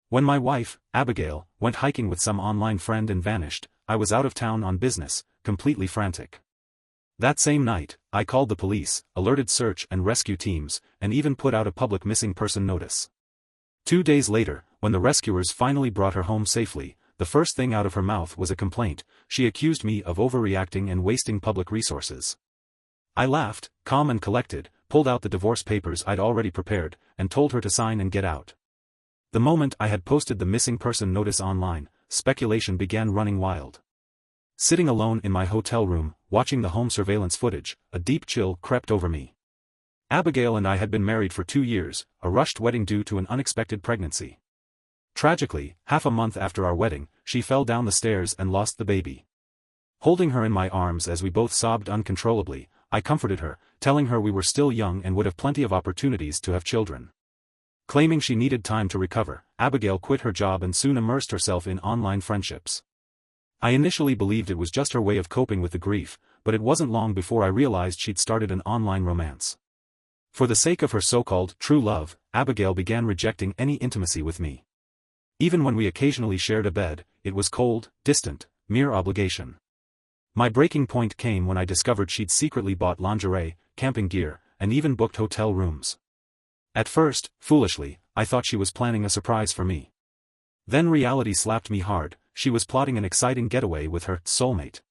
When my wife, Abigail, went hiking with some online friend and vanished, I was out of town on business, completely frantic. That same night, I called the police, alerted search and rescue teams, and even put out a public missing person notice. 2 days later, when the rescuers finally brought her home safely, the first thing out of her mouth was a complaint. She accused me of overreacting and wasting public resources. I laughed, calm and collected, pulled out the divorce papers I'd already prepared, and told her to sign and get out. The moment I had posted the missing person notice online, speculation began running wild. Sitting alone in my hotel room, watching the home surveillance footage, a deep chill crept over me. Abigail and I had been married for 2 years, a rushed wedding due to an unexpected pregnancy. Tragically, half a month after our wedding, she fell down the stairs and lost the baby. Holding her in my arms as we both sobbed uncontrollably, I comforted her, telling her we were still young and would have plenty of opportunities to have children. Claiming she needed time to recover, Abigail quit her job and soon immersed herself in online friendships. I initially believed it was just her way of coping with the grief, but it wasn't long before I realized she'd started an online romance. For the sake of her so-called true love, Abigail began rejecting any intimacy with me. Even when we occasionally shared a bed, it was cold, distant, mere obligation. My breaking point came when I discovered she'd secretly bought lingerie, camping gear, and even booked hotel rooms. At first, foolishly, I thought she was planning a surprise for me. Then reality slapped me hard. She was plotting an exciting getaway with her soulmate.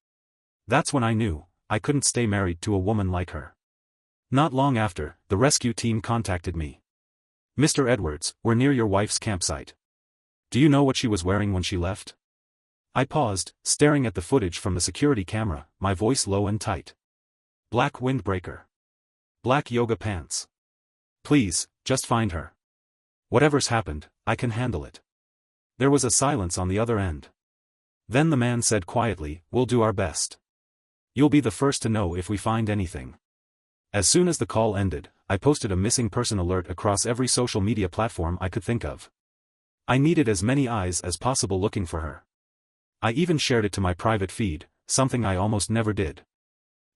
That's when I knew I couldn't stay married to a woman like her. Not long after, the rescue team contacted me. "Mr. Edwards, we're near your wife's campsite. Do you know what she was wearing when she left?" I paused, staring at the footage from the security camera, my voice low and tight. "Black windbreaker. Black yoga pants. Please, just find her. Whatever's happened, I can handle it." There was a silence on the other end. Then the man said quietly, "We'll do our best. You'll be the first to know if we find anything." As soon as the call ended, I posted a missing person alert across every social media platform I could think of. I needed as many eyes as possible looking for her. I even shared it to my private feed, something I almost never did.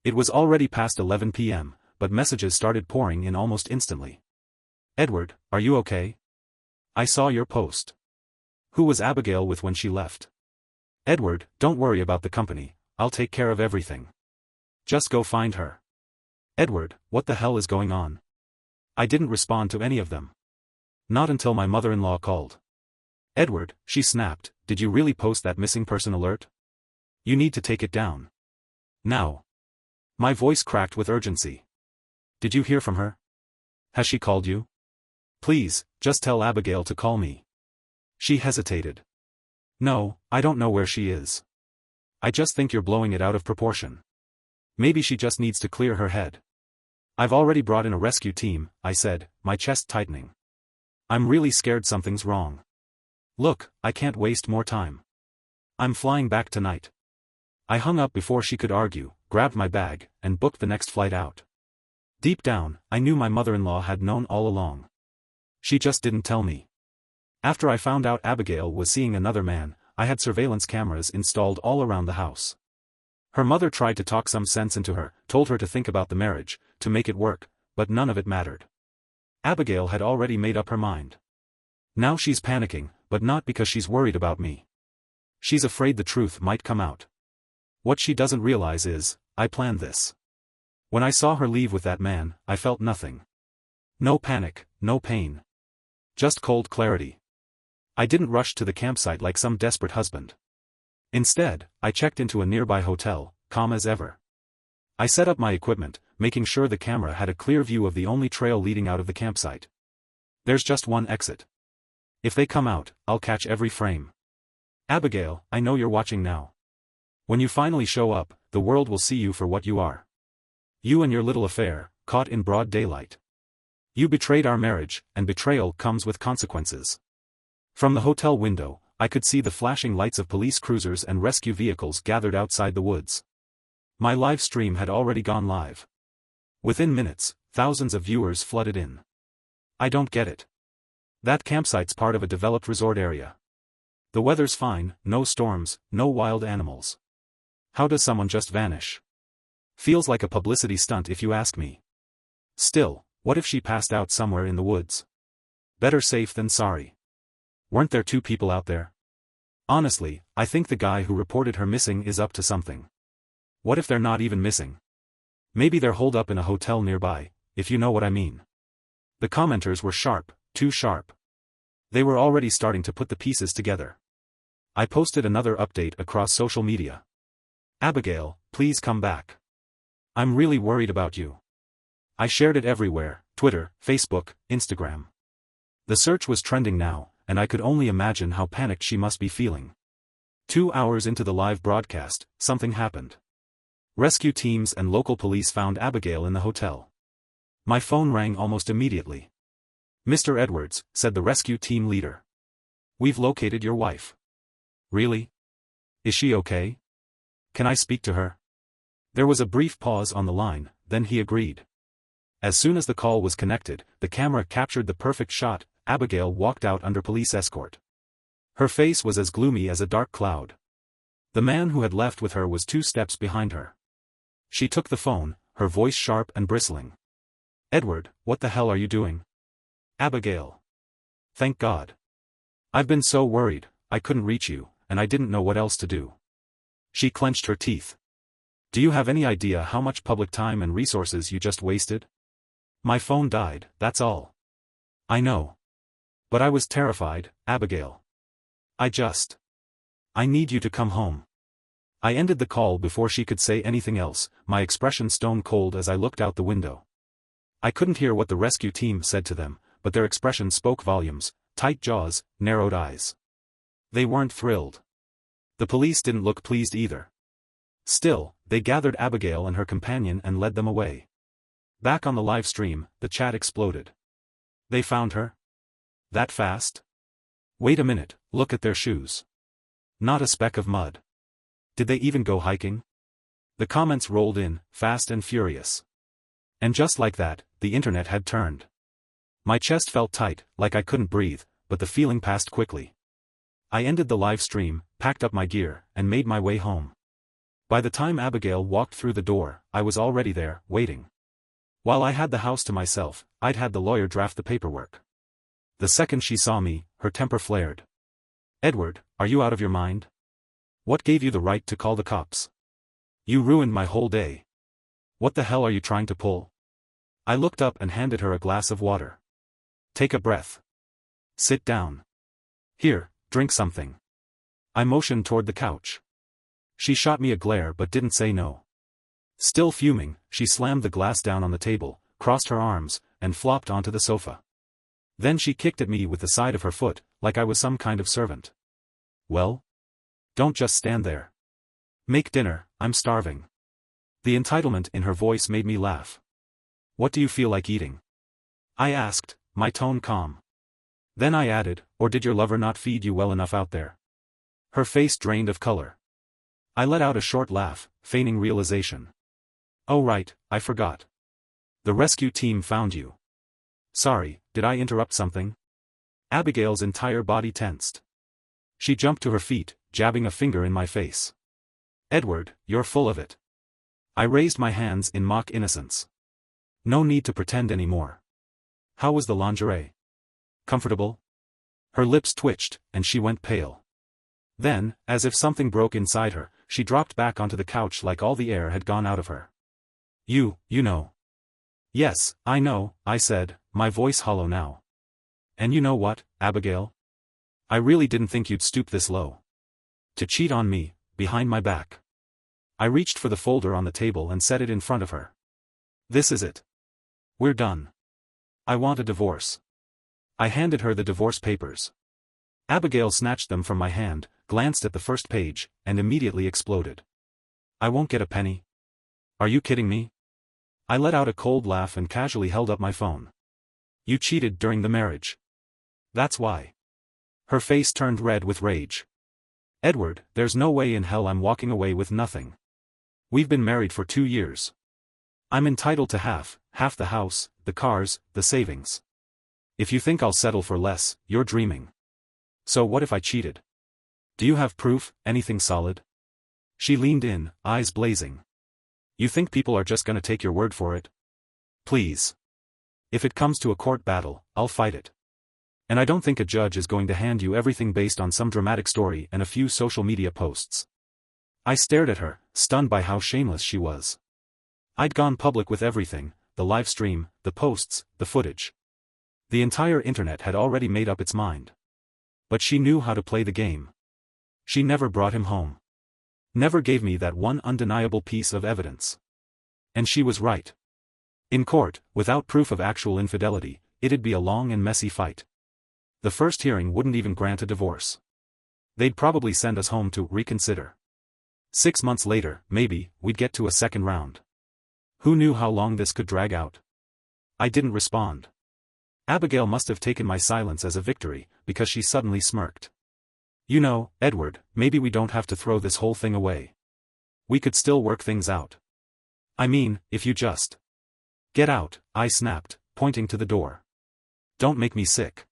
It was already past 11 p.m., but messages started pouring in almost instantly. "Edward, are you okay? I saw your post. Who was Abigail with when she left? Edward, don't worry about the company, I'll take care of everything. Just go find her. Edward, what the hell is going on?" I didn't respond to any of them. Not until my mother-in-law called. "Edward," she snapped, "did you really post that missing person alert? You need to take it down. Now." My voice cracked with urgency. "Did you hear from her? Has she called you? Please, just tell Abigail to call me." She hesitated. "No, I don't know where she is. I just think you're blowing it out of proportion. Maybe she just needs to clear her head." "I've already brought in a rescue team," I said, my chest tightening. "I'm really scared something's wrong. Look, I can't waste more time. I'm flying back tonight." I hung up before she could argue, grabbed my bag, and booked the next flight out. Deep down, I knew my mother-in-law had known all along. She just didn't tell me. After I found out Abigail was seeing another man, I had surveillance cameras installed all around the house. Her mother tried to talk some sense into her, told her to think about the marriage, to make it work, but none of it mattered. Abigail had already made up her mind. Now she's panicking, but not because she's worried about me. She's afraid the truth might come out. What she doesn't realize is, I planned this. When I saw her leave with that man, I felt nothing. No panic, no pain. Just cold clarity. I didn't rush to the campsite like some desperate husband. Instead, I checked into a nearby hotel, calm as ever. I set up my equipment, making sure the camera had a clear view of the only trail leading out of the campsite. There's just one exit. If they come out, I'll catch every frame. Abigail, I know you're watching now. When you finally show up, the world will see you for what you are. You and your little affair, caught in broad daylight. You betrayed our marriage, and betrayal comes with consequences. From the hotel window, I could see the flashing lights of police cruisers and rescue vehicles gathered outside the woods. My live stream had already gone live. Within minutes, thousands of viewers flooded in. I don't get it. That campsite's part of a developed resort area. The weather's fine, no storms, no wild animals. How does someone just vanish? Feels like a publicity stunt if you ask me. Still, what if she passed out somewhere in the woods? Better safe than sorry. Weren't there two people out there? Honestly, I think the guy who reported her missing is up to something. What if they're not even missing? Maybe they're holed up in a hotel nearby, if you know what I mean. The commenters were sharp, too sharp. They were already starting to put the pieces together. I posted another update across social media. Abigail, please come back. I'm really worried about you. I shared it everywhere, Twitter, Facebook, Instagram. The search was trending now, and I could only imagine how panicked she must be feeling. 2 hours into the live broadcast, something happened. Rescue teams and local police found Abigail in the hotel. My phone rang almost immediately. "Mr. Edwards," said the rescue team leader. "We've located your wife." "Really? Is she okay? Can I speak to her?" There was a brief pause on the line, then he agreed. As soon as the call was connected, the camera captured the perfect shot. Abigail walked out under police escort. Her face was as gloomy as a dark cloud. The man who had left with her was 2 steps behind her. She took the phone, her voice sharp and bristling. "Edward, what the hell are you doing?" "Abigail. Thank God. I've been so worried, I couldn't reach you, and I didn't know what else to do." She clenched her teeth. "Do you have any idea how much public time and resources you just wasted? My phone died, that's all." "I know. But I was terrified, Abigail. I need you to come home." I ended the call before she could say anything else, my expression stone cold as I looked out the window. I couldn't hear what the rescue team said to them, but their expression spoke volumes: tight jaws, narrowed eyes. They weren't thrilled. The police didn't look pleased either. Still, they gathered Abigail and her companion and led them away. Back on the live stream, the chat exploded. "They found her? That fast? Wait a minute, look at their shoes. Not a speck of mud. Did they even go hiking?" The comments rolled in, fast and furious. And just like that, the internet had turned. My chest felt tight, like I couldn't breathe, but the feeling passed quickly. I ended the live stream, packed up my gear, and made my way home. By the time Abigail walked through the door, I was already there, waiting. While I had the house to myself, I'd had the lawyer draft the paperwork. The second she saw me, her temper flared. "Edward, are you out of your mind? What gave you the right to call the cops? You ruined my whole day. What the hell are you trying to pull?" I looked up and handed her a glass of water. "Take a breath. Sit down. Here, drink something." I motioned toward the couch. She shot me a glare but didn't say no. Still fuming, she slammed the glass down on the table, crossed her arms, and flopped onto the sofa. Then she kicked at me with the side of her foot, like I was some kind of servant. "Well? Don't just stand there. Make dinner, I'm starving." The entitlement in her voice made me laugh. "What do you feel like eating?" I asked, my tone calm. Then I added, "Or did your lover not feed you well enough out there?" Her face drained of color. I let out a short laugh, feigning realization. "Oh right, I forgot. The rescue team found you. Sorry, did I interrupt something?" Abigail's entire body tensed. She jumped to her feet, jabbing a finger in my face. "Edward, you're full of it." I raised my hands in mock innocence. No need to pretend anymore. "How was the lingerie? Comfortable?" Her lips twitched, and she went pale. Then, as if something broke inside her, she dropped back onto the couch like all the air had gone out of her. You know." "Yes, I know," I said, my voice hollow now. "And you know what, Abigail? I really didn't think you'd stoop this low. To cheat on me, behind my back." I reached for the folder on the table and set it in front of her. "This is it. We're done. I want a divorce." I handed her the divorce papers. Abigail snatched them from my hand, glanced at the first page, and immediately exploded. "I won't get a penny. Are you kidding me?" I let out a cold laugh and casually held up my phone. "You cheated during the marriage. That's why." Her face turned red with rage. "Edward, there's no way in hell I'm walking away with nothing. We've been married for 2 years. I'm entitled to half the house, the cars, the savings. If you think I'll settle for less, you're dreaming. So what if I cheated? Do you have proof, anything solid?" She leaned in, eyes blazing. "You think people are just gonna take your word for it? Please. If it comes to a court battle, I'll fight it. And I don't think a judge is going to hand you everything based on some dramatic story and a few social media posts. I stared at her, stunned by how shameless she was. I'd gone public with everything, the live stream, the posts, the footage. The entire internet had already made up its mind. But she knew how to play the game. She never brought him home. Never gave me that one undeniable piece of evidence. And she was right. In court, without proof of actual infidelity, it'd be a long and messy fight. The first hearing wouldn't even grant a divorce. They'd probably send us home to reconsider. 6 months later, maybe, we'd get to a second round. Who knew how long this could drag out? I didn't respond. Abigail must have taken my silence as a victory, because she suddenly smirked. You know, Edward, maybe we don't have to throw this whole thing away. We could still work things out. I mean, if you just... Get out, I snapped, pointing to the door. Don't make me sick.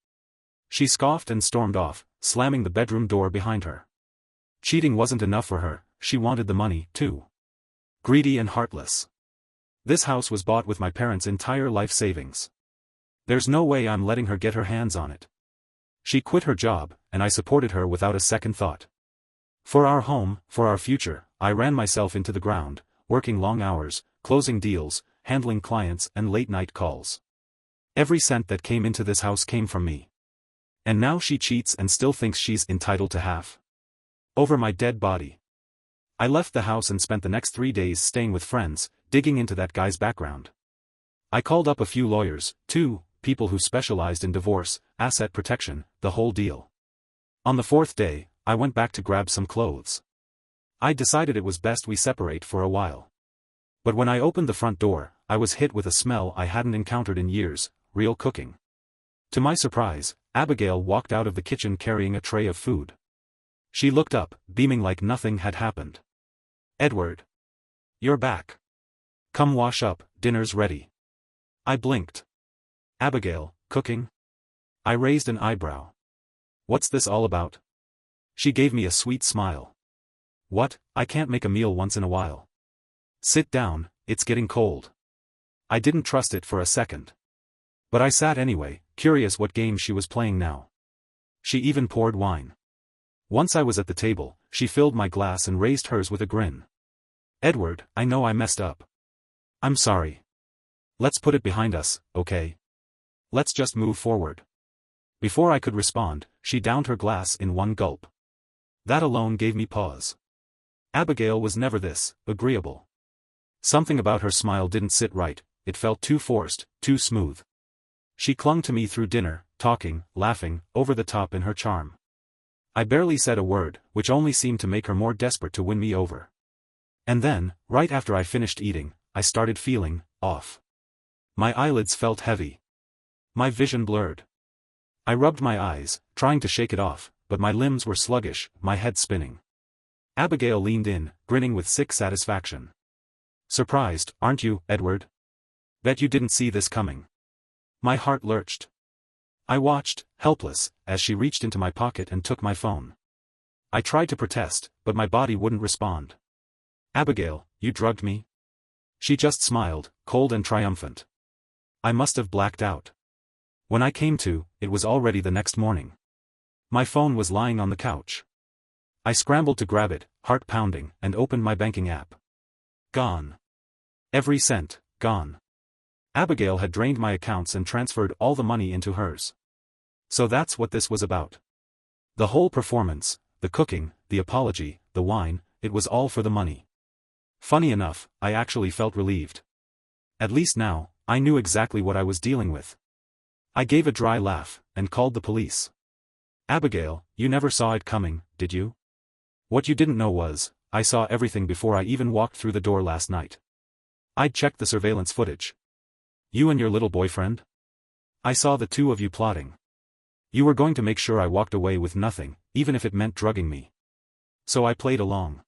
She scoffed and stormed off, slamming the bedroom door behind her. Cheating wasn't enough for her, she wanted the money, too. Greedy and heartless. This house was bought with my parents' entire life savings. There's no way I'm letting her get her hands on it. She quit her job, and I supported her without a second thought. For our home, for our future, I ran myself into the ground, working long hours, closing deals, handling clients and late-night calls. Every cent that came into this house came from me. And now she cheats and still thinks she's entitled to half. Over my dead body. I left the house and spent the next 3 days staying with friends, digging into that guy's background. I called up a few lawyers, too, people who specialized in divorce, asset protection, the whole deal. On the 4th day, I went back to grab some clothes. I decided it was best we separate for a while. But when I opened the front door, I was hit with a smell I hadn't encountered in years, real cooking. To my surprise, Abigail walked out of the kitchen carrying a tray of food. She looked up, beaming like nothing had happened. Edward. You're back. Come wash up, dinner's ready. I blinked. Abigail, cooking? I raised an eyebrow. What's this all about? She gave me a sweet smile. What, I can't make a meal once in a while. Sit down, it's getting cold. I didn't trust it for a second. But I sat anyway, curious what game she was playing now. She even poured wine. Once I was at the table, she filled my glass and raised hers with a grin. Edward, I know I messed up. I'm sorry. Let's put it behind us, okay? Let's just move forward. Before I could respond, she downed her glass in one gulp. That alone gave me pause. Abigail was never this agreeable. Something about her smile didn't sit right, it felt too forced, too smooth. She clung to me through dinner, talking, laughing, over the top in her charm. I barely said a word, which only seemed to make her more desperate to win me over. And then, right after I finished eating, I started feeling off. My eyelids felt heavy. My vision blurred. I rubbed my eyes, trying to shake it off, but my limbs were sluggish, my head spinning. Abigail leaned in, grinning with sick satisfaction. Surprised, aren't you, Edward? Bet you didn't see this coming. My heart lurched. I watched, helpless, as she reached into my pocket and took my phone. I tried to protest, but my body wouldn't respond. Abigail, you drugged me? She just smiled, cold and triumphant. I must have blacked out. When I came to, it was already the next morning. My phone was lying on the couch. I scrambled to grab it, heart pounding, and opened my banking app. Gone. Every cent, gone. Abigail had drained my accounts and transferred all the money into hers. So that's what this was about. The whole performance, the cooking, the apology, the wine, it was all for the money. Funny enough, I actually felt relieved. At least now, I knew exactly what I was dealing with. I gave a dry laugh, and called the police. Abigail, you never saw it coming, did you? What you didn't know was, I saw everything before I even walked through the door last night. I'd checked the surveillance footage. You and your little boyfriend? I saw the two of you plotting. You were going to make sure I walked away with nothing, even if it meant drugging me. So I played along.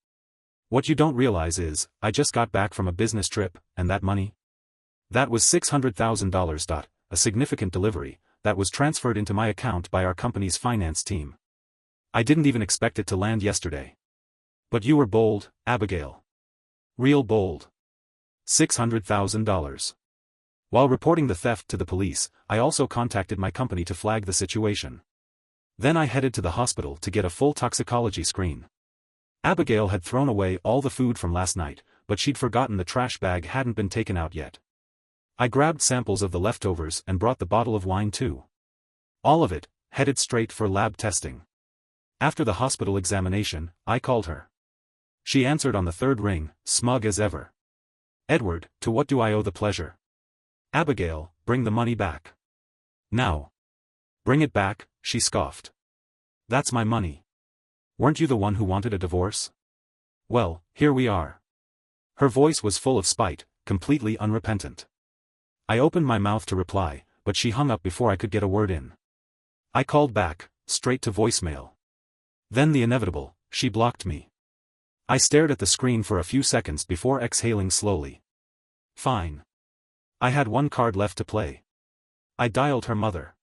What you don't realize is, I just got back from a business trip, and that money? That was $600,000. A significant delivery, that was transferred into my account by our company's finance team. I didn't even expect it to land yesterday. But you were bold, Abigail. Real bold. $600,000. While reporting the theft to the police, I also contacted my company to flag the situation. Then I headed to the hospital to get a full toxicology screen. Abigail had thrown away all the food from last night, but she'd forgotten the trash bag hadn't been taken out yet. I grabbed samples of the leftovers and brought the bottle of wine too. All of it, headed straight for lab testing. After the hospital examination, I called her. She answered on the third ring, smug as ever. "Edward, to what do I owe the pleasure?" "Abigail, bring the money back. Now." "Bring it back," she scoffed. "That's my money. Weren't you the one who wanted a divorce? Well, here we are." Her voice was full of spite, completely unrepentant. I opened my mouth to reply, but she hung up before I could get a word in. I called back, straight to voicemail. Then the inevitable, she blocked me. I stared at the screen for a few seconds before exhaling slowly. Fine. I had one card left to play. I dialed her mother.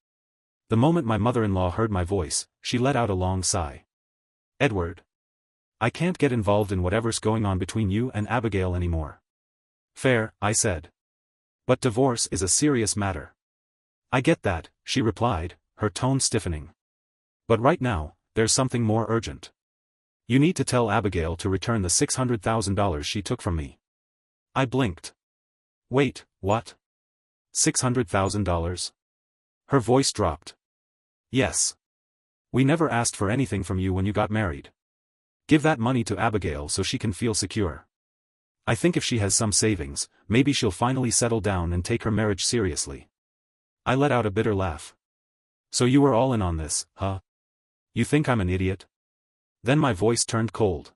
The moment my mother-in-law heard my voice, she let out a long sigh. "Edward. I can't get involved in whatever's going on between you and Abigail anymore." "Fair," I said. "But divorce is a serious matter." "I get that," she replied, her tone stiffening. "But right now, there's something more urgent. You need to tell Abigail to return the $600,000 she took from me." I blinked. "Wait, what? $600,000? Her voice dropped. "Yes. We never asked for anything from you when you got married. Give that money to Abigail so she can feel secure. I think if she has some savings, maybe she'll finally settle down and take her marriage seriously." I let out a bitter laugh. "So you were all in on this, huh? You think I'm an idiot?" Then my voice turned cold.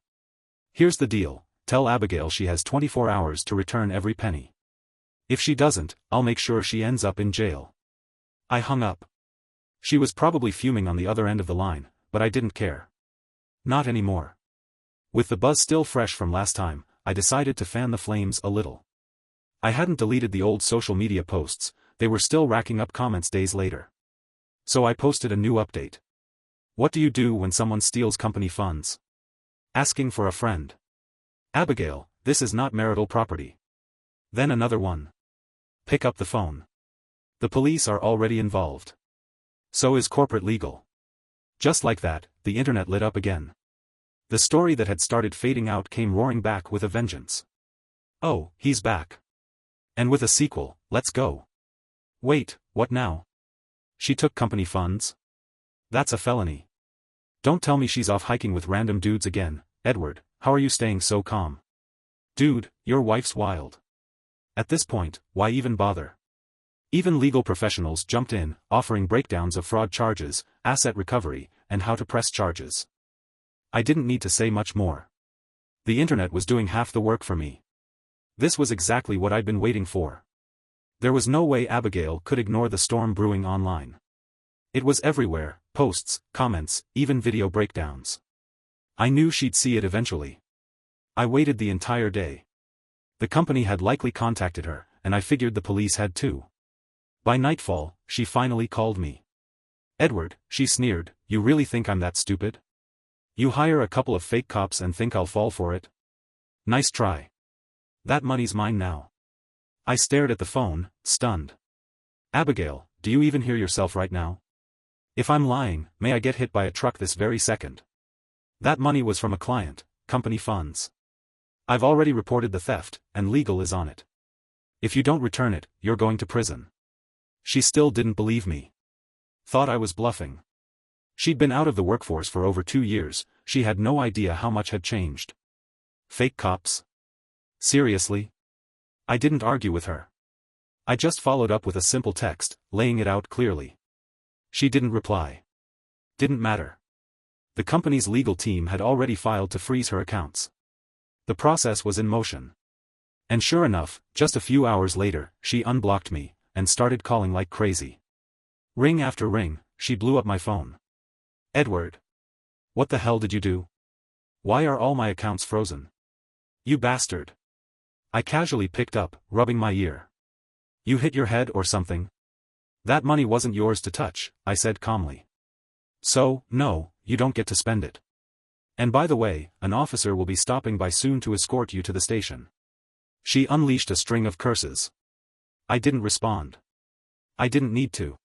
"Here's the deal, tell Abigail she has 24 hours to return every penny. If she doesn't, I'll make sure she ends up in jail." I hung up. She was probably fuming on the other end of the line, but I didn't care. Not anymore. With the buzz still fresh from last time, I decided to fan the flames a little. I hadn't deleted the old social media posts, they were still racking up comments days later. So I posted a new update. "What do you do when someone steals company funds? Asking for a friend. Abigail, this is not marital property." Then another one. "Pick up the phone. The police are already involved. So is corporate legal." Just like that, the internet lit up again. The story that had started fading out came roaring back with a vengeance. "Oh, he's back. And with a sequel, let's go. Wait, what now? She took company funds? That's a felony. Don't tell me she's off hiking with random dudes again. Edward, how are you staying so calm? Dude, your wife's wild." At this point, why even bother? Even legal professionals jumped in, offering breakdowns of fraud charges, asset recovery, and how to press charges. I didn't need to say much more. The internet was doing half the work for me. This was exactly what I'd been waiting for. There was no way Abigail could ignore the storm brewing online. It was everywhere, posts, comments, even video breakdowns. I knew she'd see it eventually. I waited the entire day. The company had likely contacted her, and I figured the police had too. By nightfall, she finally called me. "Edward," she sneered, "you really think I'm that stupid? You hire a couple of fake cops and think I'll fall for it? Nice try. That money's mine now." I stared at the phone, stunned. "Abigail, do you even hear yourself right now? If I'm lying, may I get hit by a truck this very second. That money was from a client, company funds. I've already reported the theft, and legal is on it. If you don't return it, you're going to prison." She still didn't believe me. Thought I was bluffing. She'd been out of the workforce for over 2 years, she had no idea how much had changed. Fake cops? Seriously? I didn't argue with her. I just followed up with a simple text, laying it out clearly. She didn't reply. Didn't matter. The company's legal team had already filed to freeze her accounts. The process was in motion. And sure enough, just a few hours later, she unblocked me, and started calling like crazy. Ring after ring, she blew up my phone. "Edward. What the hell did you do? Why are all my accounts frozen? You bastard." I casually picked up, rubbing my ear. "You hit your head or something?" "That money wasn't yours to touch," I said calmly. "So, no, you don't get to spend it. And by the way, an officer will be stopping by soon to escort you to the station." She unleashed a string of curses. I didn't respond. I didn't need to.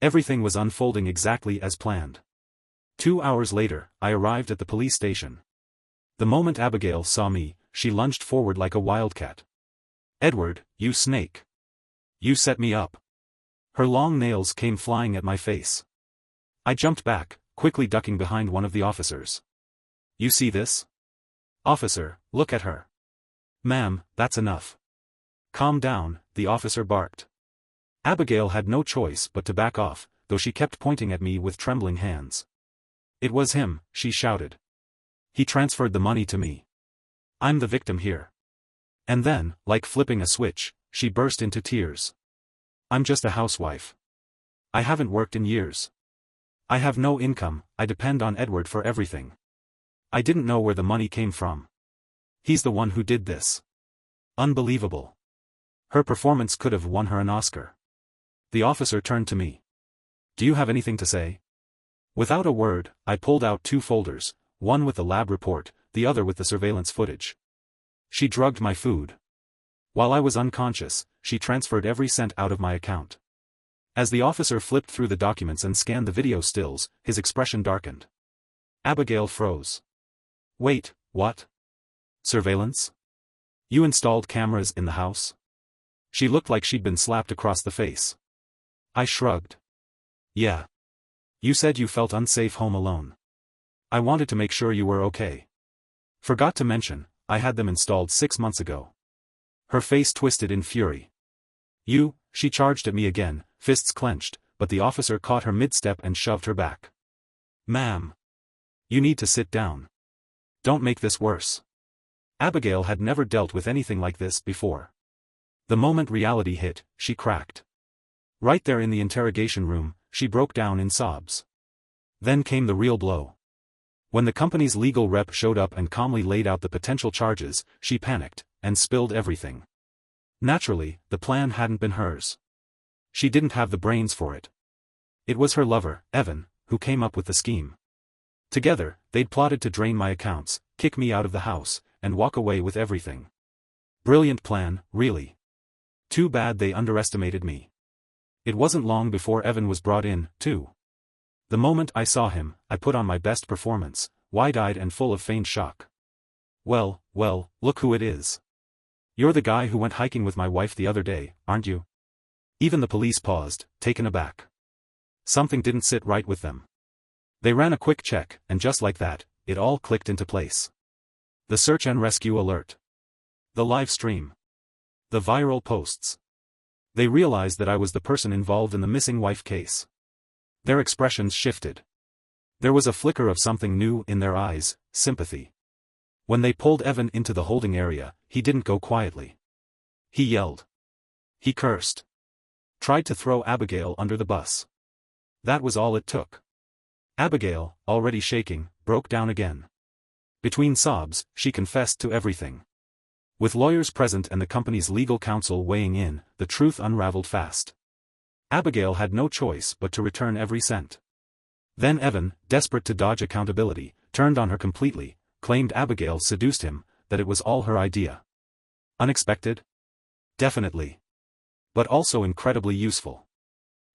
Everything was unfolding exactly as planned. 2 hours later, I arrived at the police station. The moment Abigail saw me, she lunged forward like a wildcat. "Edward, you snake. You set me up." Her long nails came flying at my face. I jumped back, quickly ducking behind one of the officers. "You see this? Officer, look at her." "Ma'am, that's enough." "Calm down," the officer barked. Abigail had no choice but to back off, though she kept pointing at me with trembling hands. "It was him," she shouted. "He transferred the money to me. I'm the victim here." And then, like flipping a switch, she burst into tears. "I'm just a housewife. I haven't worked in years. I have no income, I depend on Edward for everything. I didn't know where the money came from. He's the one who did this." Unbelievable. Her performance could have won her an Oscar. The officer turned to me. "Do you have anything to say?" Without a word, I pulled out 2 folders, one with the lab report, the other with the surveillance footage. She drugged my food. While I was unconscious, she transferred every cent out of my account. As the officer flipped through the documents and scanned the video stills, his expression darkened. Abigail froze. "Wait, what? Surveillance? You installed cameras in the house?" She looked like she'd been slapped across the face. I shrugged. "Yeah. You said you felt unsafe home alone. I wanted to make sure you were okay. Forgot to mention, I had them installed 6 months ago." Her face twisted in fury. "You," she charged at me again, fists clenched, but the officer caught her mid-step and shoved her back. "Ma'am. You need to sit down. Don't make this worse." Abigail had never dealt with anything like this before. The moment reality hit, she cracked. Right there in the interrogation room, she broke down in sobs. Then came the real blow. When the company's legal rep showed up and calmly laid out the potential charges, she panicked, and spilled everything. Naturally, the plan hadn't been hers. She didn't have the brains for it. It was her lover, Evan, who came up with the scheme. Together, they'd plotted to drain my accounts, kick me out of the house, and walk away with everything. Brilliant plan, really. Too bad they underestimated me. It wasn't long before Evan was brought in, too. The moment I saw him, I put on my best performance, wide-eyed and full of feigned shock. Well, look who it is. You're the guy who went hiking with my wife the other day, aren't you?" Even the police paused, taken aback. Something didn't sit right with them. They ran a quick check, and just like that, it all clicked into place. The search and rescue alert. The live stream. The viral posts. They realized that I was the person involved in the missing wife case. Their expressions shifted. There was a flicker of something new in their eyes, sympathy. When they pulled Evan into the holding area, he didn't go quietly. He yelled. He cursed. Tried to throw Abigail under the bus. That was all it took. Abigail, already shaking, broke down again. Between sobs, she confessed to everything. With lawyers present and the company's legal counsel weighing in, the truth unraveled fast. Abigail had no choice but to return every cent. Then Evan, desperate to dodge accountability, turned on her completely, claimed Abigail seduced him, that it was all her idea. Unexpected? Definitely. But also incredibly useful.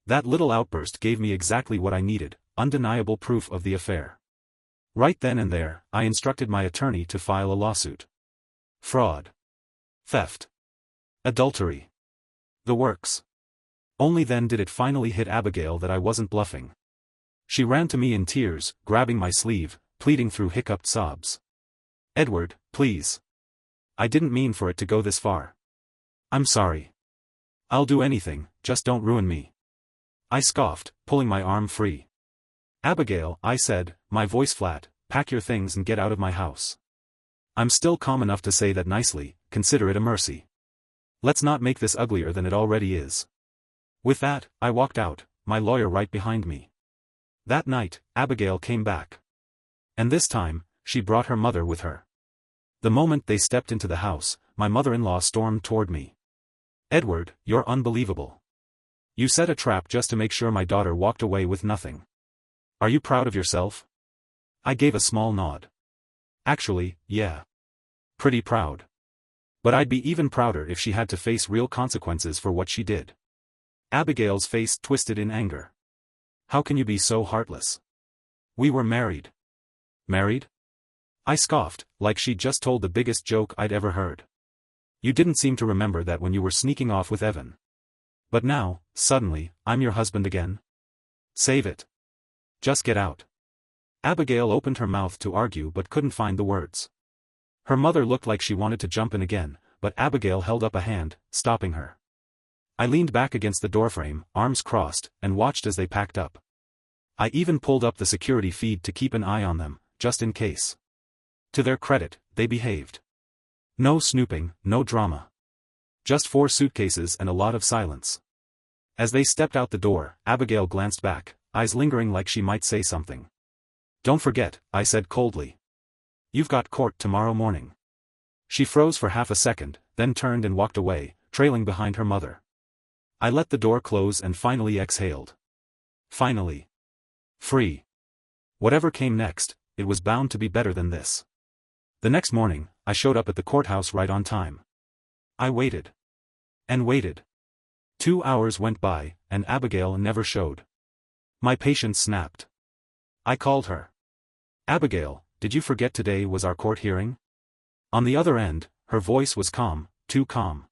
That little outburst gave me exactly what I needed, undeniable proof of the affair. Right then and there, I instructed my attorney to file a lawsuit. Fraud. Theft. Adultery. The works. Only then did it finally hit Abigail that I wasn't bluffing. She ran to me in tears, grabbing my sleeve, pleading through hiccuped sobs. "Edward, please. I didn't mean for it to go this far. I'm sorry. I'll do anything, just don't ruin me." I scoffed, pulling my arm free. "Abigail," I said, my voice flat, "pack your things and get out of my house. I'm still calm enough to say that nicely, consider it a mercy. Let's not make this uglier than it already is." With that, I walked out, my lawyer right behind me. That night, Abigail came back. And this time, she brought her mother with her. The moment they stepped into the house, my mother-in-law stormed toward me. "Edward, you're unbelievable. You set a trap just to make sure my daughter walked away with nothing. Are you proud of yourself?" I gave a small nod. "Actually, yeah. Pretty proud. But I'd be even prouder if she had to face real consequences for what she did. Abigail's face twisted in anger. How can you be so heartless? We were married. Married? I scoffed, like she'd just told the biggest joke I'd ever heard. You didn't seem to remember that when you were sneaking off with Evan. But now, suddenly, I'm your husband again? Save it. Just get out. Abigail opened her mouth to argue but couldn't find the words. Her mother looked like she wanted to jump in again, but Abigail held up a hand, stopping her. I leaned back against the doorframe, arms crossed, and watched as they packed up. I even pulled up the security feed to keep an eye on them, just in case. To their credit, they behaved. No snooping, no drama. Just 4 suitcases and a lot of silence. As they stepped out the door, Abigail glanced back, eyes lingering like she might say something. Don't forget, I said coldly. You've got court tomorrow morning. She froze for half a second, then turned and walked away, trailing behind her mother. I let the door close and finally exhaled. Finally. Free. Whatever came next, it was bound to be better than this. The next morning, I showed up at the courthouse right on time. I waited. And waited. 2 hours went by, and Abigail never showed. My patience snapped. I called her. Abigail, did you forget today was our court hearing? On the other end, her voice was calm, too calm.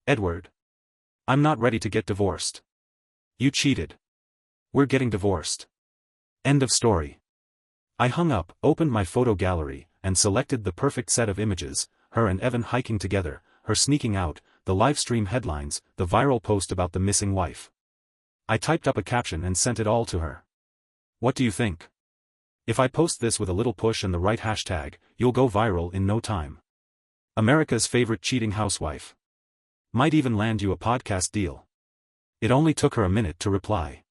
Edward. I'm not ready to get divorced. You cheated. We're getting divorced. End of story. I hung up, opened my photo gallery, and selected the perfect set of images, her and Evan hiking together, her sneaking out, the livestream headlines, the viral post about the missing wife. I typed up a caption and sent it all to her. What do you think? If I post this with a little push and the right hashtag, you'll go viral in no time. America's favorite cheating housewife. Might even land you a podcast deal. It only took her a minute to reply.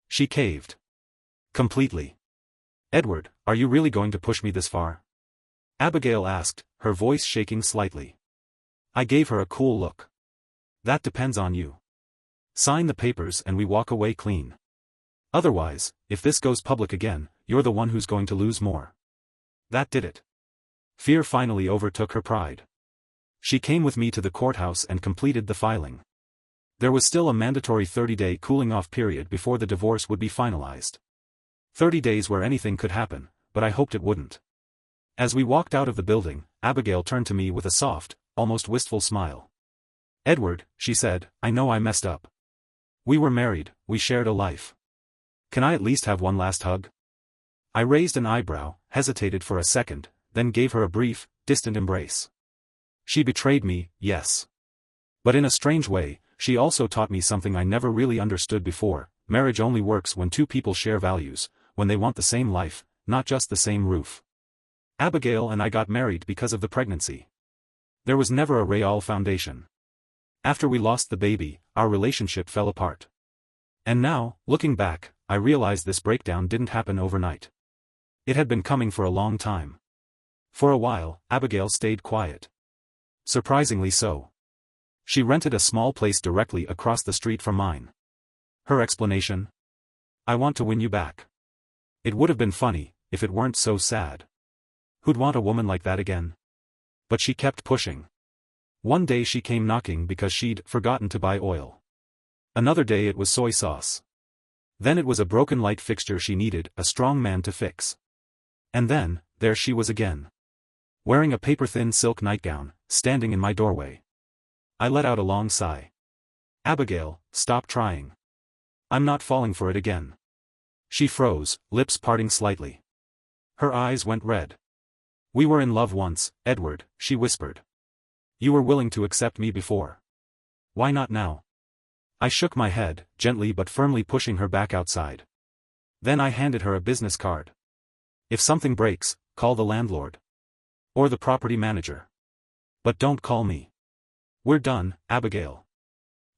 She caved. Completely. Edward, are you really going to push me this far? Abigail asked, her voice shaking slightly. I gave her a cool look. That depends on you. Sign the papers and we walk away clean. Otherwise, if this goes public again, you're the one who's going to lose more. That did it. Fear finally overtook her pride. She came with me to the courthouse and completed the filing. There was still a mandatory 30-day cooling-off period before the divorce would be finalized. 30 days where anything could happen, but I hoped it wouldn't. As we walked out of the building, Abigail turned to me with a soft, almost wistful smile. Edward, she said, I know I messed up. We were married, we shared a life. Can I at least have one last hug? I raised an eyebrow, hesitated for a second, then gave her a brief, distant embrace. She betrayed me, yes. But in a strange way, she also taught me something I never really understood before. Marriage only works when 2 people share values, when they want the same life, not just the same roof. Abigail and I got married because of the pregnancy. There was never a real foundation. After we lost the baby, our relationship fell apart. And now, looking back, I realized this breakdown didn't happen overnight. It had been coming for a long time. For a while, Abigail stayed quiet. Surprisingly so. She rented a small place directly across the street from mine. Her explanation? I want to win you back. It would have been funny, if it weren't so sad. Who'd want a woman like that again? But she kept pushing. One day she came knocking because she'd forgotten to buy oil. Another day it was soy sauce. Then it was a broken light fixture she needed a strong man to fix. And then, there she was again. Wearing a paper-thin silk nightgown, standing in my doorway. I let out a long sigh. Abigail, stop trying. I'm not falling for it again. She froze, lips parting slightly. Her eyes went red. We were in love once, Edward, she whispered. You were willing to accept me before. Why not now? I shook my head, gently but firmly pushing her back outside. Then I handed her a business card. If something breaks, call the landlord. Or the property manager. But don't call me. We're done, Abigail.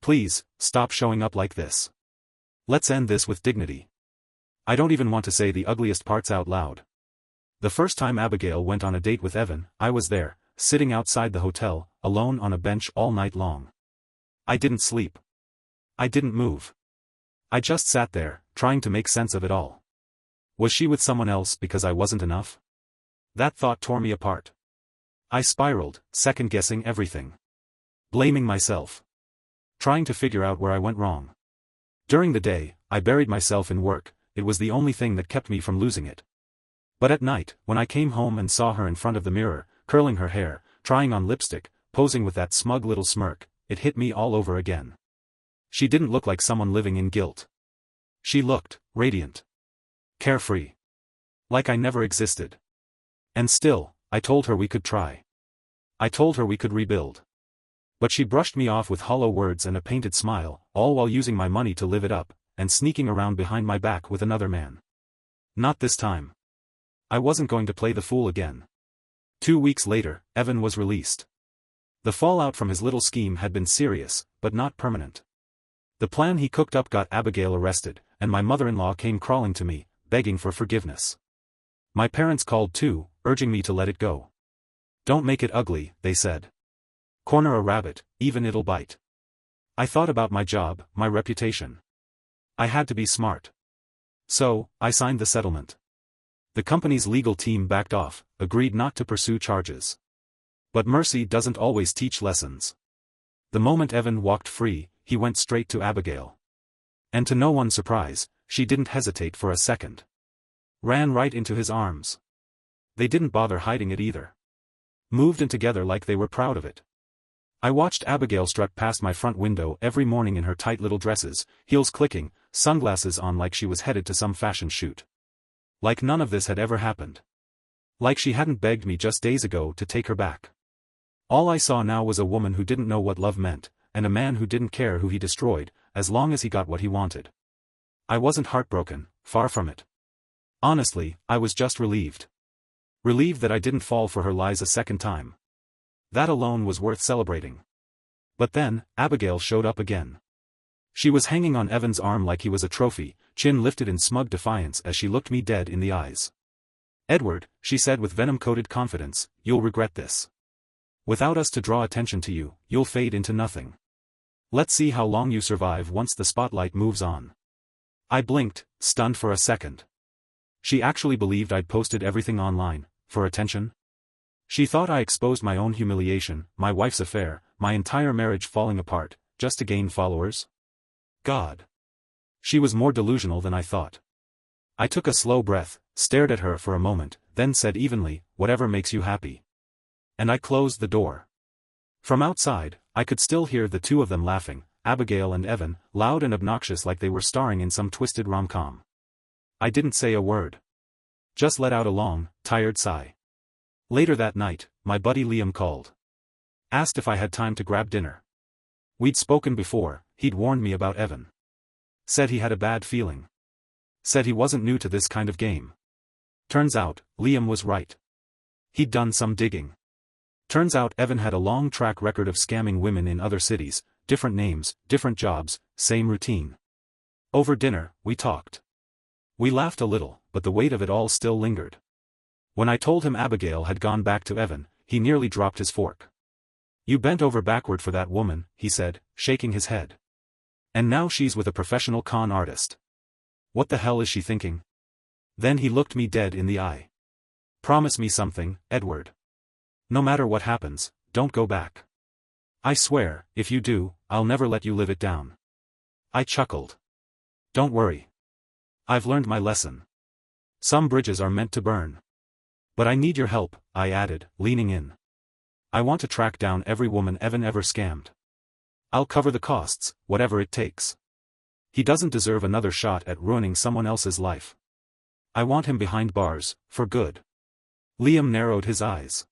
Please, stop showing up like this. Let's end this with dignity. I don't even want to say the ugliest parts out loud. The first time Abigail went on a date with Evan, I was there, sitting outside the hotel, alone on a bench all night long. I didn't sleep. I didn't move. I just sat there, trying to make sense of it all. Was she with someone else because I wasn't enough? That thought tore me apart. I spiraled, second-guessing everything. Blaming myself. Trying to figure out where I went wrong. During the day, I buried myself in work, it was the only thing that kept me from losing it. But at night, when I came home and saw her in front of the mirror, curling her hair, trying on lipstick, posing with that smug little smirk, it hit me all over again. She didn't look like someone living in guilt. She looked radiant. Carefree. Like I never existed. And still, I told her we could try. I told her we could rebuild. But she brushed me off with hollow words and a painted smile, all while using my money to live it up, and sneaking around behind my back with another man. Not this time. I wasn't going to play the fool again. 2 weeks later, Evan was released. The fallout from his little scheme had been serious, but not permanent. The plan he cooked up got Abigail arrested, and my mother-in-law came crawling to me, begging for forgiveness. My parents called too, urging me to let it go. Don't make it ugly, they said. Corner a rabbit, even it'll bite. I thought about my job, my reputation. I had to be smart. So, I signed the settlement. The company's legal team backed off, agreed not to pursue charges. But mercy doesn't always teach lessons. The moment Evan walked free, he went straight to Abigail. And to no one's surprise, she didn't hesitate for a second. Ran right into his arms. They didn't bother hiding it either. Moved in together like they were proud of it. I watched Abigail strut past my front window every morning in her tight little dresses, heels clicking, sunglasses on like she was headed to some fashion shoot. Like none of this had ever happened. Like she hadn't begged me just days ago to take her back. All I saw now was a woman who didn't know what love meant, and a man who didn't care who he destroyed, as long as he got what he wanted. I wasn't heartbroken, far from it. Honestly, I was just relieved. Relieved that I didn't fall for her lies a second time. That alone was worth celebrating. But then, Abigail showed up again. She was hanging on Evan's arm like he was a trophy, chin lifted in smug defiance as she looked me dead in the eyes. "Edward," she said with venom-coated confidence, "you'll regret this. Without us to draw attention to you, you'll fade into nothing. Let's see how long you survive once the spotlight moves on." I blinked, stunned for a second. She actually believed I'd posted everything online, for attention? She thought I exposed my own humiliation, my wife's affair, my entire marriage falling apart, just to gain followers? God. She was more delusional than I thought. I took a slow breath, stared at her for a moment, then said evenly, "Whatever makes you happy." And I closed the door. From outside, I could still hear the two of them laughing, Abigail and Evan, loud and obnoxious like they were starring in some twisted rom-com. I didn't say a word. Just let out a long, tired sigh. Later that night, my buddy Liam called. Asked if I had time to grab dinner. We'd spoken before, he'd warned me about Evan. Said he had a bad feeling. Said he wasn't new to this kind of game. Turns out, Liam was right. He'd done some digging. Turns out Evan had a long track record of scamming women in other cities, different names, different jobs, same routine. Over dinner, we talked. We laughed a little, but the weight of it all still lingered. When I told him Abigail had gone back to Evan, he nearly dropped his fork. "You bent over backward for that woman," he said, shaking his head. "And now she's with a professional con artist. What the hell is she thinking?" Then he looked me dead in the eye. "Promise me something, Edward. No matter what happens, don't go back. I swear, if you do, I'll never let you live it down." I chuckled. "Don't worry. I've learned my lesson. Some bridges are meant to burn. But I need your help," I added, leaning in. "I want to track down every woman Evan ever scammed. I'll cover the costs, whatever it takes. He doesn't deserve another shot at ruining someone else's life. I want him behind bars, for good." Liam narrowed his eyes.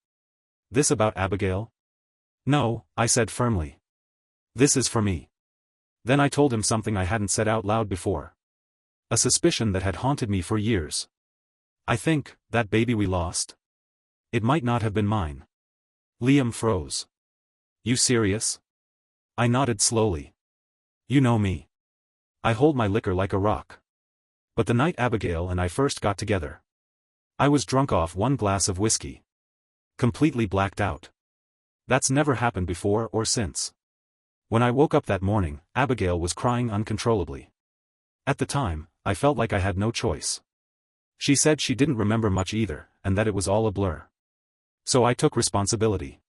"This about Abigail?" "No," I said firmly. "This is for me." Then I told him something I hadn't said out loud before. A suspicion that had haunted me for years. "I think, that baby we lost? It might not have been mine." Liam froze. "You serious?" I nodded slowly. "You know me. I hold my liquor like a rock. But the night Abigail and I first got together, I was drunk off one glass of whiskey. Completely blacked out. That's never happened before or since. When I woke up that morning, Abigail was crying uncontrollably. At the time, I felt like I had no choice. She said she didn't remember much either, and that it was all a blur. So I took responsibility.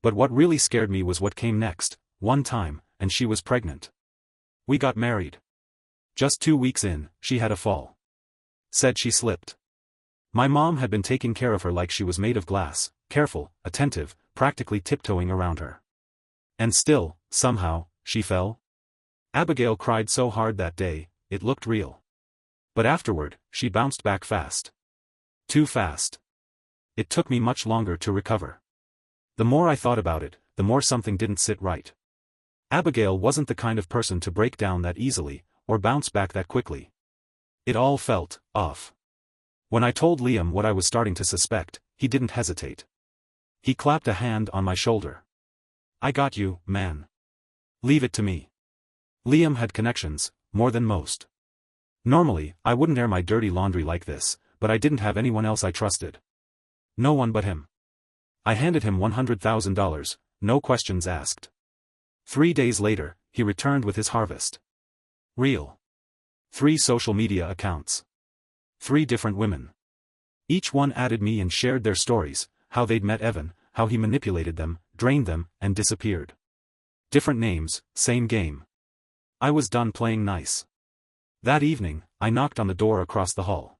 But what really scared me was what came next. One time, and she was pregnant. We got married. Just 2 weeks in, she had a fall. Said she slipped. My mom had been taking care of her like she was made of glass, careful, attentive, practically tiptoeing around her. And still, somehow, she fell. Abigail cried so hard that day, it looked real. But afterward, she bounced back fast. Too fast. It took me much longer to recover. The more I thought about it, the more something didn't sit right. Abigail wasn't the kind of person to break down that easily, or bounce back that quickly. It all felt off. When I told Liam what I was starting to suspect, he didn't hesitate. He clapped a hand on my shoulder. I got you, man. Leave it to me. Liam had connections, more than most. Normally, I wouldn't air my dirty laundry like this, but I didn't have anyone else I trusted. No one but him. I handed him $100,000, no questions asked. 3 days later, he returned with his harvest. Real. 3 social media accounts. 3 different women. Each one added me and shared their stories, how they'd met Evan, how he manipulated them, drained them, and disappeared. Different names, same game. I was done playing nice. That evening, I knocked on the door across the hall.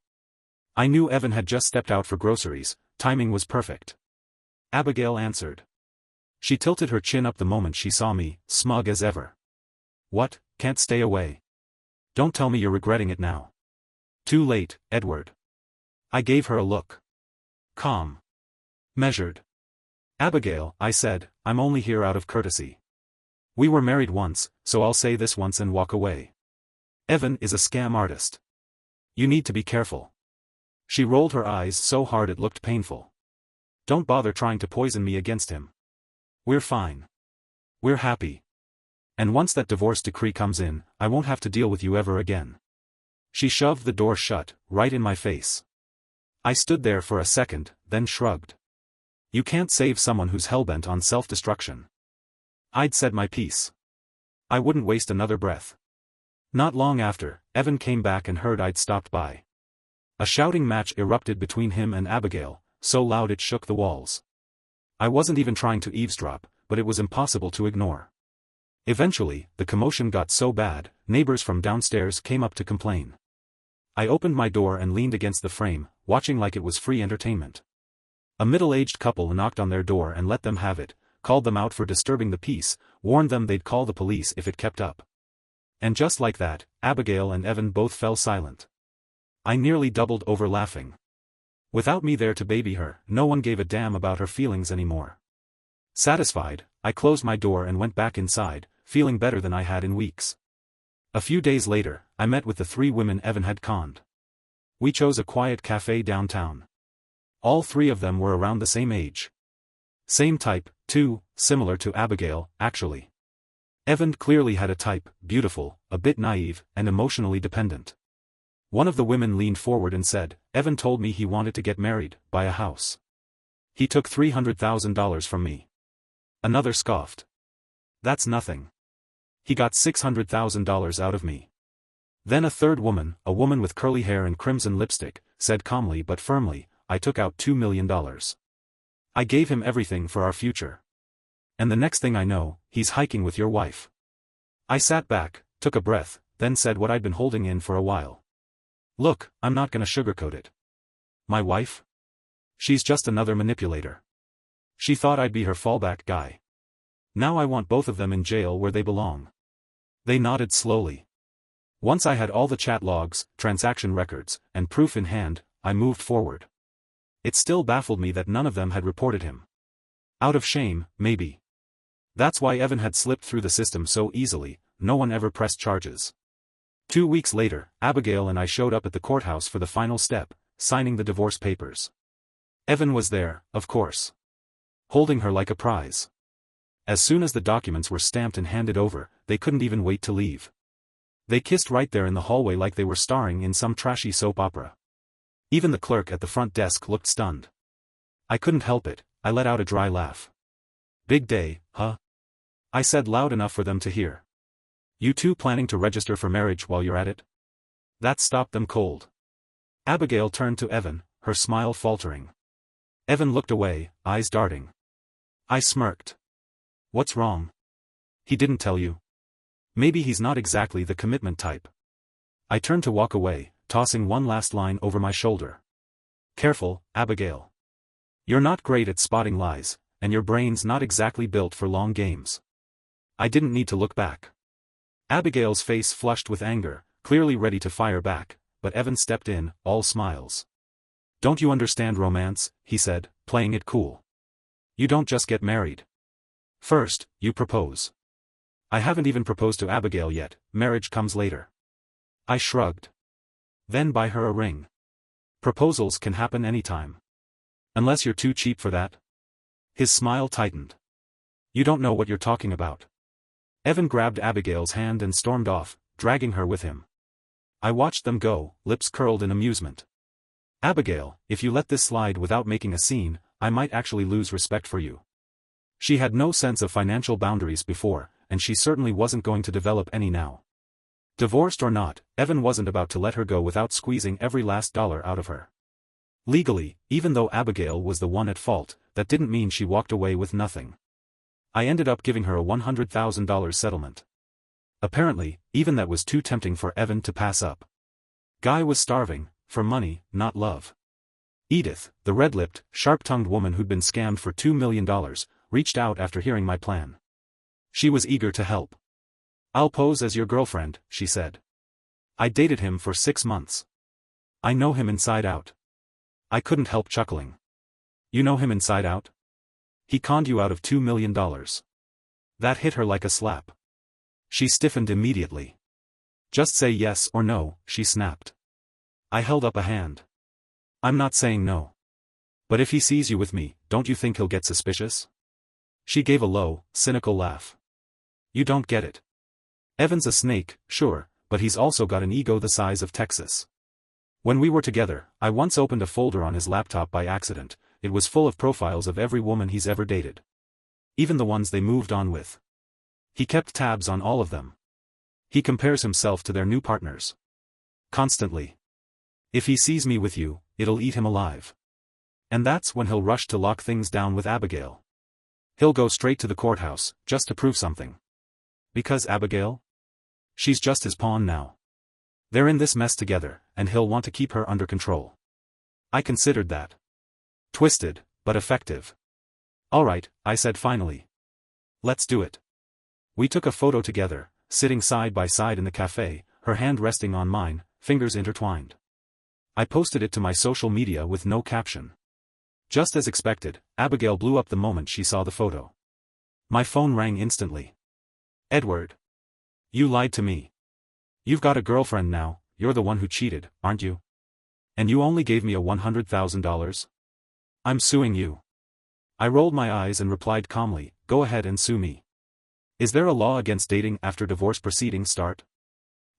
I knew Evan had just stepped out for groceries, timing was perfect. Abigail answered. She tilted her chin up the moment she saw me, smug as ever. What, can't stay away? Don't tell me you're regretting it now. Too late, Edward. I gave her a look. Calm. Measured. Abigail, I said, I'm only here out of courtesy. We were married once, so I'll say this once and walk away. Evan is a scam artist. You need to be careful. She rolled her eyes so hard it looked painful. Don't bother trying to poison me against him. We're fine. We're happy. And once that divorce decree comes in, I won't have to deal with you ever again. She shoved the door shut, right in my face. I stood there for a second, then shrugged. You can't save someone who's hellbent on self-destruction. I'd said my piece. I wouldn't waste another breath. Not long after, Evan came back and heard I'd stopped by. A shouting match erupted between him and Abigail, so loud it shook the walls. I wasn't even trying to eavesdrop, but it was impossible to ignore. Eventually, the commotion got so bad, neighbors from downstairs came up to complain. I opened my door and leaned against the frame, watching like it was free entertainment. A middle-aged couple knocked on their door and let them have it, called them out for disturbing the peace, warned them they'd call the police if it kept up. And just like that, Abigail and Evan both fell silent. I nearly doubled over laughing. Without me there to baby her, no one gave a damn about her feelings anymore. Satisfied, I closed my door and went back inside, feeling better than I had in weeks. A few days later, I met with the 3 women Evan had conned. We chose a quiet cafe downtown. All 3 of them were around the same age. Same type, too, similar to Abigail, actually. Evan clearly had a type, beautiful, a bit naive, and emotionally dependent. One of the women leaned forward and said, Evan told me he wanted to get married, buy a house. He took $300,000 from me. Another scoffed. That's nothing. He got $600,000 out of me. Then a third woman, a woman with curly hair and crimson lipstick, said calmly but firmly, I took out $2 million. I gave him everything for our future. And the next thing I know, he's hiking with your wife. I sat back, took a breath, then said what I'd been holding in for a while. Look, I'm not gonna sugarcoat it. My wife? She's just another manipulator. She thought I'd be her fallback guy. Now I want both of them in jail where they belong. They nodded slowly. Once I had all the chat logs, transaction records, and proof in hand, I moved forward. It still baffled me that none of them had reported him. Out of shame, maybe. That's why Evan had slipped through the system so easily, no one ever pressed charges. 2 weeks later, Abigail and I showed up at the courthouse for the final step, signing the divorce papers. Evan was there, of course. Holding her like a prize. As soon as the documents were stamped and handed over, they couldn't even wait to leave. They kissed right there in the hallway like they were starring in some trashy soap opera. Even the clerk at the front desk looked stunned. I couldn't help it, I let out a dry laugh. Big day, huh? I said loud enough for them to hear. You 2 planning to register for marriage while you're at it? That stopped them cold. Abigail turned to Evan, her smile faltering. Evan looked away, eyes darting. I smirked. What's wrong? He didn't tell you. Maybe he's not exactly the commitment type. I turned to walk away, tossing one last line over my shoulder. Careful, Abigail. You're not great at spotting lies, and your brain's not exactly built for long games. I didn't need to look back. Abigail's face flushed with anger, clearly ready to fire back, but Evan stepped in, all smiles. Don't you understand romance, he said, playing it cool. You don't just get married. First, you propose. I haven't even proposed to Abigail yet, marriage comes later. I shrugged. Then buy her a ring. Proposals can happen anytime. Unless you're too cheap for that. His smile tightened. You don't know what you're talking about. Evan grabbed Abigail's hand and stormed off, dragging her with him. I watched them go, lips curled in amusement. Abigail, if you let this slide without making a scene, I might actually lose respect for you. She had no sense of financial boundaries before, and she certainly wasn't going to develop any now. Divorced or not, Evan wasn't about to let her go without squeezing every last dollar out of her. Legally, even though Abigail was the one at fault, that didn't mean she walked away with nothing. I ended up giving her a $100,000 settlement. Apparently, even that was too tempting for Evan to pass up. Guy was starving, for money, not love. Edith, the red-lipped, sharp-tongued woman who'd been scammed for $2 million, reached out after hearing my plan. She was eager to help. I'll pose as your girlfriend, she said. I dated him for 6 months. I know him inside out. I couldn't help chuckling. You know him inside out? He conned you out of $2 million. That hit her like a slap. She stiffened immediately. Just say yes or no, she snapped. I held up a hand. I'm not saying no. But if he sees you with me, don't you think he'll get suspicious? She gave a low, cynical laugh. You don't get it. Evan's a snake, sure, but he's also got an ego the size of Texas. When we were together, I once opened a folder on his laptop by accident. It was full of profiles of every woman he's ever dated. Even the ones they moved on with. He kept tabs on all of them. He compares himself to their new partners. Constantly. If he sees me with you, it'll eat him alive. And that's when he'll rush to lock things down with Abigail. He'll go straight to the courthouse, just to prove something. Because Abigail? She's just his pawn now. They're in this mess together, and he'll want to keep her under control. I considered that. Twisted, but effective. All right, I said finally. Let's do it. We took a photo together, sitting side by side in the cafe, her hand resting on mine, fingers intertwined. I posted it to my social media with no caption. Just as expected, Abigail blew up the moment she saw the photo. My phone rang instantly. Edward. You lied to me. You've got a girlfriend now, you're the one who cheated, aren't you? And you only gave me a $100,000? I'm suing you. I rolled my eyes and replied calmly, go ahead and sue me. Is there a law against dating after divorce proceedings start?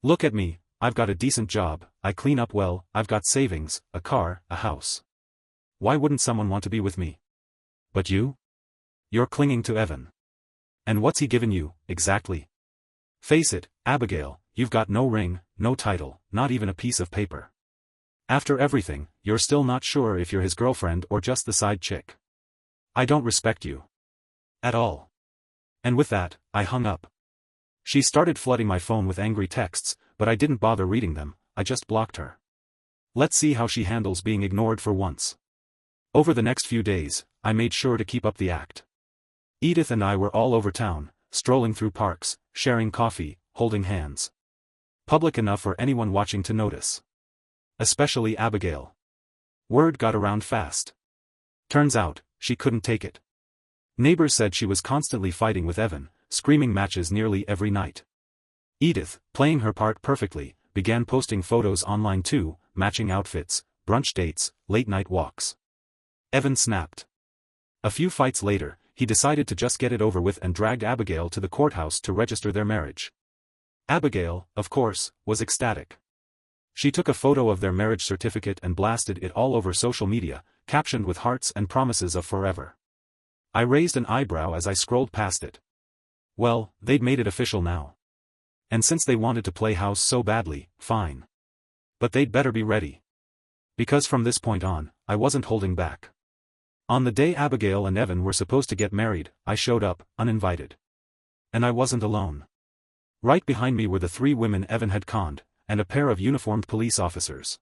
Look at me, I've got a decent job, I clean up well, I've got savings, a car, a house. Why wouldn't someone want to be with me? But you? You're clinging to Evan. And what's he given you, exactly? Face it, Abigail, you've got no ring, no title, not even a piece of paper. After everything, you're still not sure if you're his girlfriend or just the side chick. I don't respect you. At all. And with that, I hung up. She started flooding my phone with angry texts, but I didn't bother reading them, I just blocked her. Let's see how she handles being ignored for once. Over the next few days, I made sure to keep up the act. Edith and I were all over town, strolling through parks, sharing coffee, holding hands. Public enough for anyone watching to notice. Especially Abigail. Word got around fast. Turns out, she couldn't take it. Neighbors said she was constantly fighting with Evan, screaming matches nearly every night. Edith, playing her part perfectly, began posting photos online too, matching outfits, brunch dates, late-night walks. Evan snapped. A few fights later, he decided to just get it over with and dragged Abigail to the courthouse to register their marriage. Abigail, of course, was ecstatic. She took a photo of their marriage certificate and blasted it all over social media, captioned with hearts and promises of forever. I raised an eyebrow as I scrolled past it. Well, they'd made it official now. And since they wanted to play house so badly, fine. But they'd better be ready. Because from this point on, I wasn't holding back. On the day Abigail and Evan were supposed to get married, I showed up, uninvited. And I wasn't alone. Right behind me were the 3 women Evan had conned, and a pair of uniformed police officers.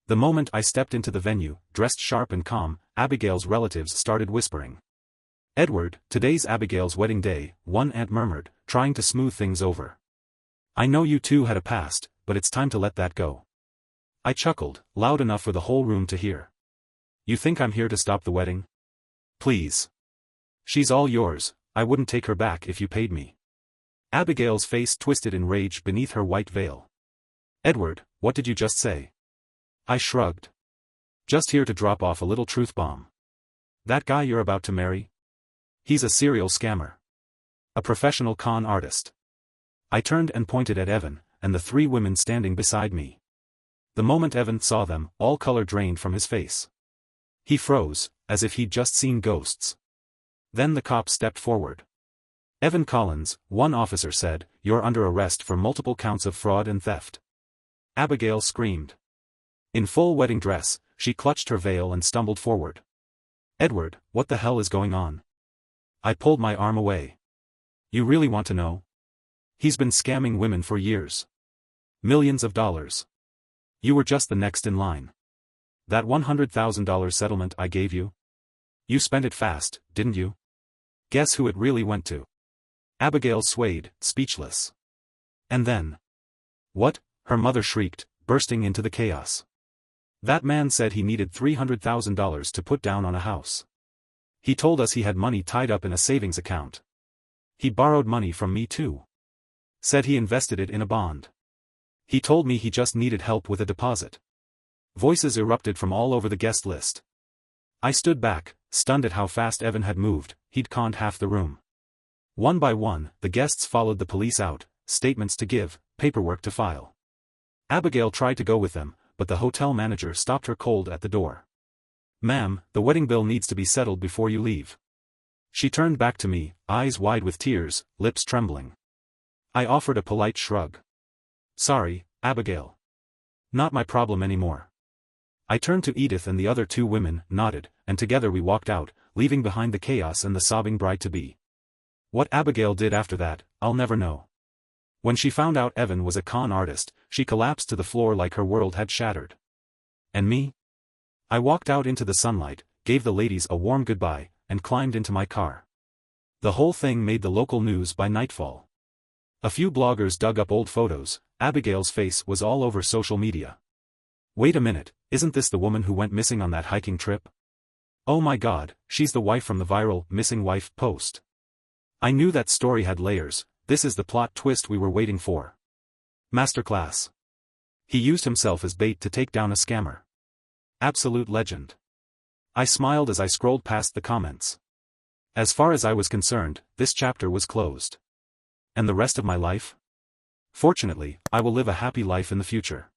The moment I stepped into the venue, dressed sharp and calm, Abigail's relatives started whispering. "Edward, today's Abigail's wedding day," one aunt murmured, trying to smooth things over. "I know you two had a past, but it's time to let that go." I chuckled, loud enough for the whole room to hear. "You think I'm here to stop the wedding? Please. She's all yours, I wouldn't take her back if you paid me." Abigail's face twisted in rage beneath her white veil. "Edward, what did you just say?" I shrugged. "Just here to drop off a little truth bomb. That guy you're about to marry? He's a serial scammer. A professional con artist." I turned and pointed at Evan, and the 3 women standing beside me. The moment Evan saw them, all color drained from his face. He froze, as if he'd just seen ghosts. Then the cop stepped forward. "Evan Collins," one officer said, "you're under arrest for multiple counts of fraud and theft." Abigail screamed. In full wedding dress, she clutched her veil and stumbled forward. "Edward, what the hell is going on?" I pulled my arm away. "You really want to know? He's been scamming women for years. Millions of dollars. You were just the next in line. That $100,000 settlement I gave you? You spent it fast, didn't you? Guess who it really went to?" Abigail swayed, speechless. "And then?" "What?" her mother shrieked, bursting into the chaos. "That man said he needed $300,000 to put down on a house. He told us he had money tied up in a savings account. He borrowed money from me too. Said he invested it in a bond. He told me he just needed help with a deposit." Voices erupted from all over the guest list. I stood back, stunned at how fast Evan had moved. He'd conned half the room. One by one, the guests followed the police out, statements to give, paperwork to file. Abigail tried to go with them, but the hotel manager stopped her cold at the door. "Ma'am, the wedding bill needs to be settled before you leave." She turned back to me, eyes wide with tears, lips trembling. I offered a polite shrug. "Sorry, Abigail. Not my problem anymore." I turned to Edith and the other 2 women, nodded, and together we walked out, leaving behind the chaos and the sobbing bride-to-be. What Abigail did after that, I'll never know. When she found out Evan was a con artist, she collapsed to the floor like her world had shattered. And me? I walked out into the sunlight, gave the ladies a warm goodbye, and climbed into my car. The whole thing made the local news by nightfall. A few bloggers dug up old photos. Abigail's face was all over social media. "Wait a minute, isn't this the woman who went missing on that hiking trip? Oh my god, she's the wife from the viral missing wife post. I knew that story had layers. This is the plot twist we were waiting for." Masterclass. He used himself as bait to take down a scammer. Absolute legend. I smiled as I scrolled past the comments. As far as I was concerned, this chapter was closed. And the rest of my life? Fortunately, I will live a happy life in the future.